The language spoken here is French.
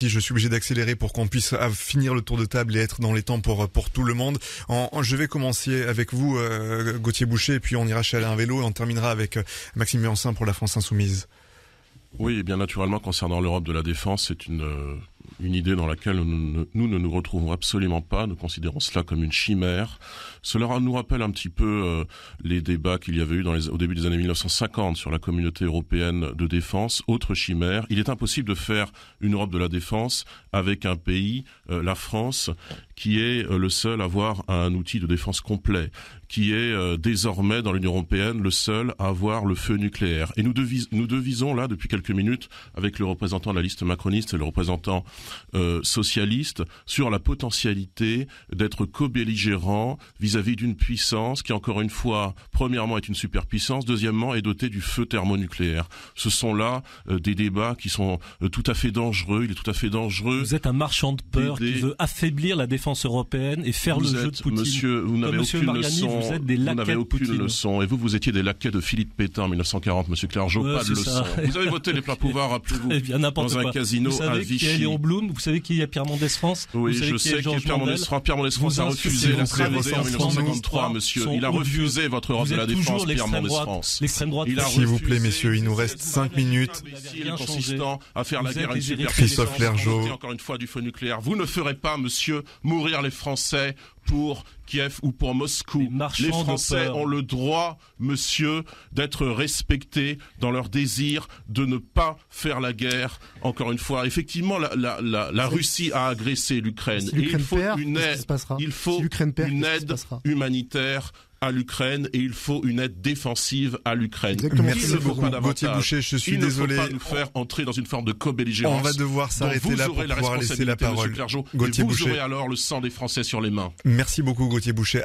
Si je suis obligé d'accélérer pour qu'on puisse finir le tour de table et être dans les temps pour tout le monde. Je vais commencer avec vous, Gauthier Boucher, et puis on ira chez Alain Vélo et on terminera avec Maxime Béancin pour la France Insoumise. Oui, et bien naturellement, concernant l'Europe de la défense, c'est une idée dans laquelle nous ne nous retrouvons absolument pas. Nous considérons cela comme une chimère. Cela nous rappelle un petit peu les débats qu'il y avait eu au début des années 1950 sur la communauté européenne de défense. Autre chimère. Il est impossible de faire une Europe de la défense avec un pays, la France, qui est le seul à avoir un outil de défense complet, qui est désormais dans l'Union européenne le seul à avoir le feu nucléaire. Et nous devisons là depuis quelques minutes avec le représentant de la liste macroniste et le représentant socialiste sur la potentialité d'être co-belligérant vis-à-vis d'une puissance qui, encore une fois, premièrement est une superpuissance, deuxièmement est dotée du feu thermonucléaire. Ce sont là des débats qui sont tout à fait dangereux. Il est tout à fait dangereux. Vous êtes un marchand de peur qui veut affaiblir la défense européenne et faire le jeu de Poutine. Monsieur, vous n'avez aucune leçon. Vous êtes des laquais de Poutine. Leçon. Et vous étiez des laquais de Philippe Pétain en 1940, monsieur Clergeau, pas de leçon. Vous avez voté les pleins pouvoirs, rappelez-vous, dans un casino à Vichy. Vous savez qui est Léon Blum, vous savez qui est Pierre Mendès France. Oui, je sais qui est Pierre Mendès France. Pierre Mendès France a refusé la CRD en 1953, monsieur. Il a refusé votre Europe de la défense, Pierre Mendès France. L'extrême droite. S'il vous plaît, messieurs, il nous reste 5 minutes. Consistant à faire la guerre à une superpuissance. Christophe Lergeau. Encore une fois du feu nucléaire. Vous ne ferez pas, monsieur, mourir les Français pour Kiev ou pour Moscou. Les Français ont le droit, monsieur, d'être respectés dans leur désir de ne pas faire la guerre. Encore une fois, effectivement, la Russie a agressé l'Ukraine. Et il faut une aide humanitaire à l'Ukraine et il faut une aide défensive à l'Ukraine. Merci beaucoup, Gauthier Boucher. Je suis désolé. Il ne faut pas nous faire entrer dans une forme de co-belligérance. On va devoir s'arrêter là pour pouvoir laisser la parole. Gauthier Boucher. Vous Boucher. aurez alors le sang des Français sur les mains. Merci beaucoup, Gauthier Boucher.